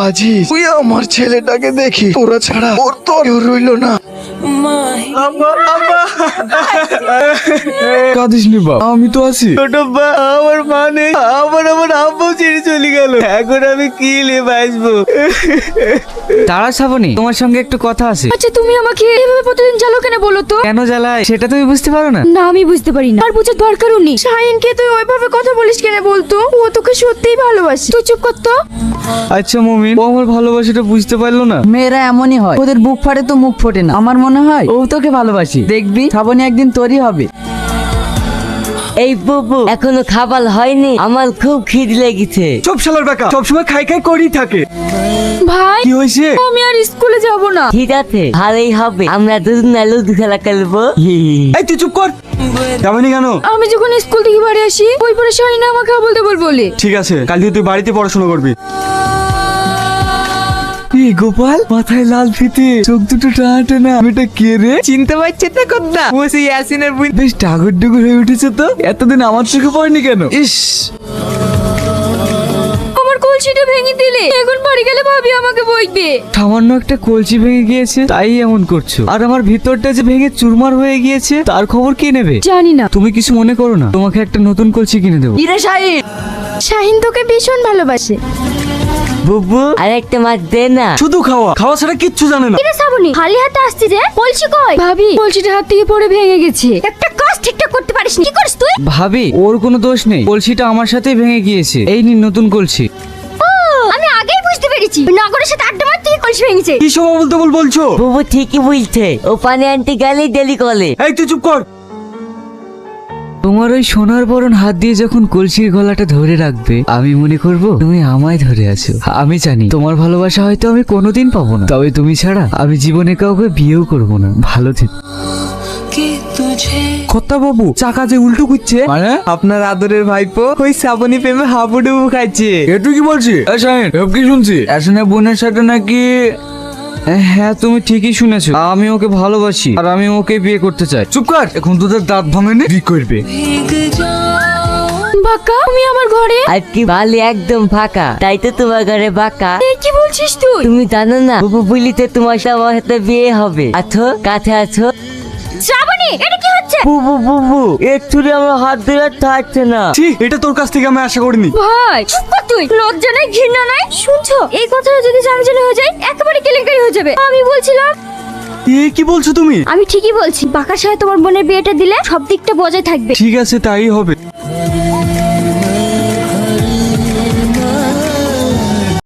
আজই তুই আমার ছেলেটাকে দেখি, তোরা ছাড়া ওর তো কেউ রইল না। কাঁদিস নি বাপ, আমি তো আছি। ছোট বা আমার মা নেই, আমার আব্বু ছেড়ে চলে গেল, এখন আমি কি নিয়ে বাঁচবো? তারা শ্রাবণী, তোমার সঙ্গে একটু কথা আছে। আচ্ছা তুমি আমাকে এভাবে প্রতিদিন জ্বালো কেন বলো তো? কেন জ্বালায় সেটা তুমি বুঝতে পারো না? না আমি বুঝতে পারি না, আর বোঝার দরকারও নেই। শাহিনকে তুই ওইভাবে কথা বলিস কেন বলতো? ও তোকে সত্যিই ভালোবাসে, তুই চুপ কর তো। আচ্ছা মুমিন, ও আমার ভালোবাসাটা বুঝতে পারলো না। মেয়েরা এমনই হয়, ওদের বুক ফাটে তো মুখ ফোটে না। আমার মনে হয় ও তোকে ভালোবাসি, দেখবি শ্রাবণী একদিন তোরই হবে। এই বুবু, এখনো খাবার হয়নি, আমার খুব খিদে লেগেছে। সব শালার বেকা সবসময় খাই খাই করেই থাকে। ভাই কি হয়েছে? আমি আর স্কুলে যাব না। ঠিক আছে, ভালোই হবে, আমরা দুজন লুডু খেলা খেলবো। এই তুই চুপ কর, যাবেনি কেন? আমি যখন স্কুল থেকে বাড়ি আসি ওই পরে শাহিনা আমাকে আবল তাবল বলে। ঠিক আছে, কাল থেকে তুই বাড়িতে পড়াশোনা করবি। গোপাল, মাথায় লাল ফিতে, চোখ দুটো টানা টানা, এটা কে রে? চিনতে পারছে তো কথা, ও সেই ইয়াসিনের বোন। বেশ ডাগর ডুগুর হয়ে উঠেছে তো, এতদিন আমার চোখে পড়েনি কেন? ইস, আমার কলসিটা ভেঙে দিলে, এখন বাড়ি গেলে ভাবি আমাকে বইবে। সামান্য একটা কলসি ভেঙে গিয়েছে তাই এমন করছো, আর আমার ভিতরটা যে ভেঙে চুরমার হয়ে গিয়েছে তার খবর কে নেবে? জানি না। তুমি কিছু মনে করো না, তোমাকে একটা নতুন কলসি কিনে দেবো। কিরে শাহিন, শাহিন তোকে ভীষণ ভালোবাসে। বুবু, আরেকটা মাছ দে না। শুধু খাওয়া খাওয়া ছাড়া কিচ্ছু জানে না। কিরে শ্রাবণী, খালি হাতে আসছিস যে? কলসি কই? ভাবি কলসিটা হাত থেকে পড়ে ভেঙে গেছে। একটা কাজ ঠিকঠাক করতে পারিস না, কি করিস তুই? ভাবি, ওর কোনো দোষ নেই, কলসিটা আমার সাথেই ভেঙে গিয়েছে। এই নিন নতুন কলসি। ও, আমি আগেই বুঝতে পেরেছি, নগরের সাথে আড্ডা মারতে গিয়ে কলসি ভেঙেছে। কি সব বলতে বলছো? বুবু ঠিকই বলছে, ও পানি আনতে গেলেই ডেলি কলে। এই তুই চুপ কর। তোমার ওই সোনার বরণ হাত দিয়ে যখন কলসির গলাটা ধরে রাখবে, আমি মনে করব তুমি আমায় ধরে আছো। আমি জানি তোমার ভালোবাসা হয়তো আমি কোনোদিন পাবো না, তবে তুমি ছাড়া আমি জীবনে কাউকে বিয়েও করব না। ভালো থেকো। কর্তা বাবু, চাকা যে উল্টো করছে মানে? আপনার আদরের ভাইপো ওই শ্রাবণী প্রেমে হাবুডুবু খাচ্ছে। এটু কি বলছি? শাহিন, এসব কি শুনছি? আসলে বোনের সাথে নাকি? হ্যাঁ তুমি ঠিকই শুনেছো, আমি ওকে ভালোবাসি আর আমি ওকে বিয়ে করতে চাই। চুপ কর, এখন তোদের দাঁত ভাঙেনি, কি করবে? বাক্কা, তুমি আমার ঘরে? আর কি বালি একদম ফাঁকা, তাই তো তোমার ঘরে বাঁকা। এই কি বলছিস তুই? তুমি জানো না বুবু বলিতে তোমার আমার সাথে বিয়ে হবে। আছো কাছে আছো। শ্রাবণী, এটা কি হচ্ছে? বুবু বুবু, একটু আমার হাত ধরে থাকছে না। ছি, এটা তোর কাছ থেকে আমি আশা করিনি। ভাই চুপ কর তুই, লজ্জা নাই ঘৃণা নাই? শুনছো, এই কথাটা যদি জানাজানি হয়ে যায় একেবারে কেলেঙ্কারি হয়ে যাবে। আমি বলছিলাম, এ কি বলছো তুমি? আমি ঠিকই বলছি, বাঁকার সাথে তোমার বোনের বিয়েটা দিলে সব দিকটা বজায় থাকবে। ঠিক আছে, তাই হবে।